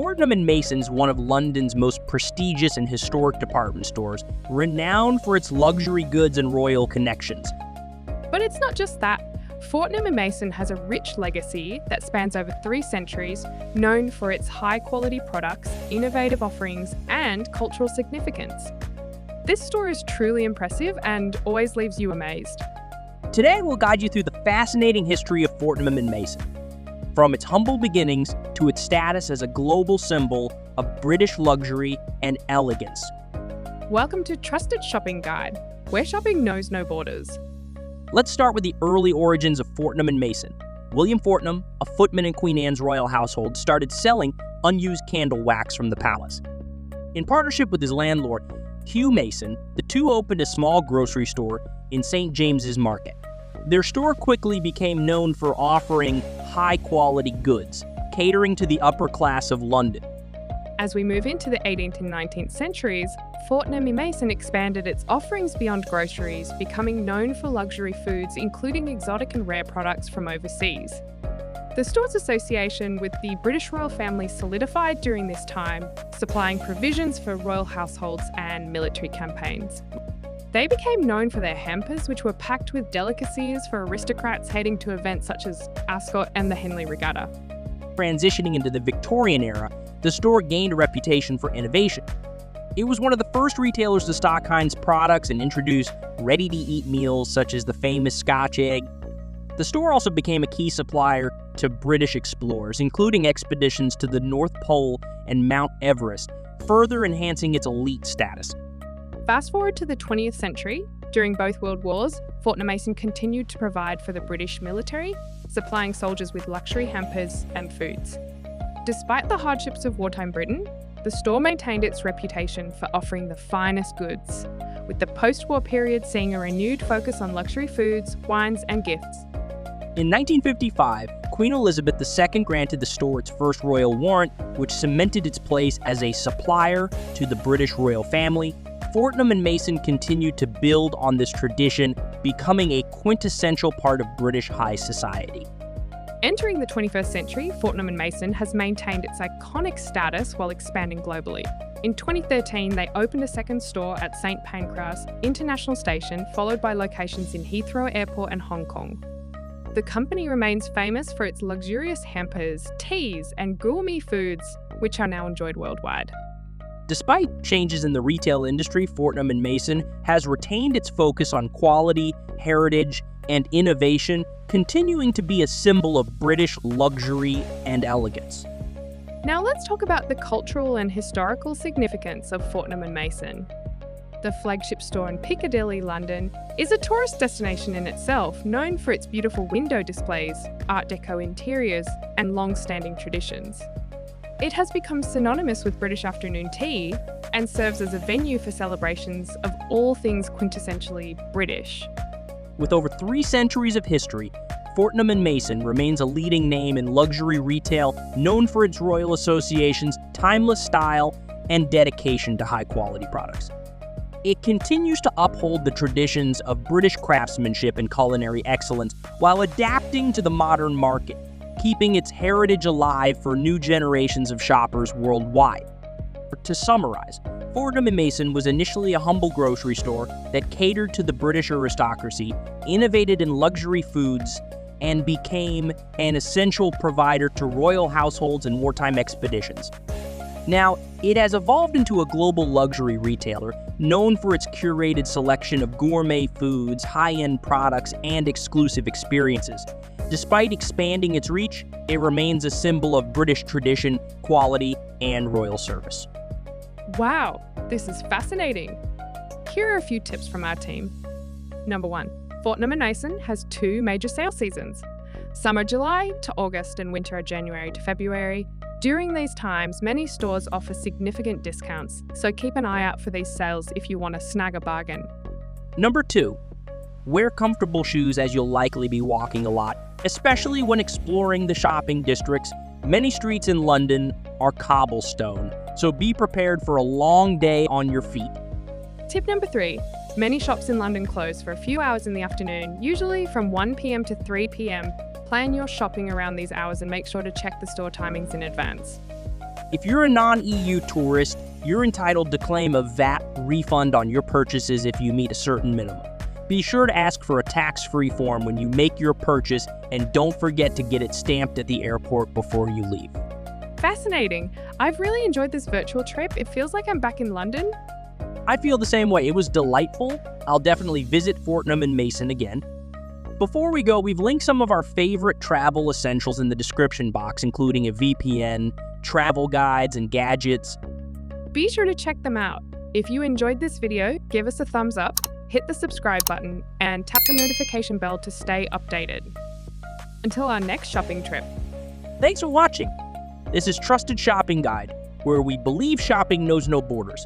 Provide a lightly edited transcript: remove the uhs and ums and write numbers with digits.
Fortnum & Mason's one of London's most prestigious and historic department stores, renowned for its luxury goods and royal connections. But it's not just that. Fortnum & Mason has a rich legacy that spans over 3 centuries, known for its high-quality products, innovative offerings, and cultural significance. This store is truly impressive and always leaves you amazed. Today, we'll guide you through the fascinating history of Fortnum & Mason, from its humble beginnings to its status as a global symbol of British luxury and elegance. Welcome to Trusted Shopping Guide, where shopping knows no borders. Let's start with the early origins of Fortnum & Mason. William Fortnum, a footman in Queen Anne's royal household, started selling unused candle wax from the palace. In partnership with his landlord, Hugh Mason, the two opened a small grocery store in St. James's Market. Their store quickly became known for offering high-quality goods, catering to the upper class of London. As we move into the 18th and 19th centuries, Fortnum & Mason expanded its offerings beyond groceries, becoming known for luxury foods, including exotic and rare products from overseas. The store's association with the British royal family solidified during this time, supplying provisions for royal households and military campaigns. They became known for their hampers, which were packed with delicacies for aristocrats heading to events such as Ascot and the Henley Regatta. Transitioning into the Victorian era, the store gained a reputation for innovation. It was one of the first retailers to stock Heinz products and introduce ready-to-eat meals such as the famous Scotch egg. The store also became a key supplier to British explorers, including expeditions to the North Pole and Mount Everest, further enhancing its elite status. Fast forward to the 20th century, during both World Wars, Fortnum & Mason continued to provide for the British military, supplying soldiers with luxury hampers and foods. Despite the hardships of wartime Britain, the store maintained its reputation for offering the finest goods, with the post-war period seeing a renewed focus on luxury foods, wines, and gifts. In 1955, Queen Elizabeth II granted the store its first royal warrant, which cemented its place as a supplier to the British royal family. Fortnum & Mason continued to build on this tradition, becoming a quintessential part of British high society. Entering the 21st century, Fortnum & Mason has maintained its iconic status while expanding globally. In 2013, they opened a second store at St. Pancras International Station, followed by locations in Heathrow Airport and Hong Kong. The company remains famous for its luxurious hampers, teas, and gourmet foods, which are now enjoyed worldwide. Despite changes in the retail industry, Fortnum & Mason has retained its focus on quality, heritage, and innovation, continuing to be a symbol of British luxury and elegance. Now let's talk about the cultural and historical significance of Fortnum & Mason. The flagship store in Piccadilly, London, is a tourist destination in itself, known for its beautiful window displays, Art Deco interiors, and long-standing traditions. It has become synonymous with British afternoon tea and serves as a venue for celebrations of all things quintessentially British. With over 3 centuries of history, Fortnum & Mason remains a leading name in luxury retail, known for its royal associations, timeless style, and dedication to high-quality products. It continues to uphold the traditions of British craftsmanship and culinary excellence while adapting to the modern market, keeping its heritage alive for new generations of shoppers worldwide. To summarize, Fortnum & Mason was initially a humble grocery store that catered to the British aristocracy, innovated in luxury foods, and became an essential provider to royal households and wartime expeditions. Now, it has evolved into a global luxury retailer, known for its curated selection of gourmet foods, high-end products, and exclusive experiences. Despite expanding its reach, it remains a symbol of British tradition, quality, and royal service. Wow, this is fascinating. Here are a few tips from our team. Number 1, Fortnum & Mason has 2 major sale seasons. Summer July to August and winter January to February. During these times, many stores offer significant discounts, so keep an eye out for these sales if you want to snag a bargain. Number 2, wear comfortable shoes as you'll likely be walking a lot, especially when exploring the shopping districts. Many streets in London are cobblestone, so be prepared for a long day on your feet. Tip number 3, many shops in London close for a few hours in the afternoon, usually from 1 p.m. to 3 p.m. Plan your shopping around these hours and make sure to check the store timings in advance. If you're a non-EU tourist, you're entitled to claim a VAT refund on your purchases if you meet a certain minimum. Be sure to ask for a tax-free form when you make your purchase, and don't forget to get it stamped at the airport before you leave. Fascinating. I've really enjoyed this virtual trip. It feels like I'm back in London. I feel the same way. It was delightful. I'll definitely visit Fortnum and Mason again. Before we go, we've linked some of our favorite travel essentials in the description box, including a VPN, travel guides, and gadgets. Be sure to check them out. If you enjoyed this video, give us a thumbs up, hit the subscribe button, and tap the notification bell to stay updated. Until our next shopping trip. Thanks for watching. This is Trusted Shopping Guide, where we believe shopping knows no borders.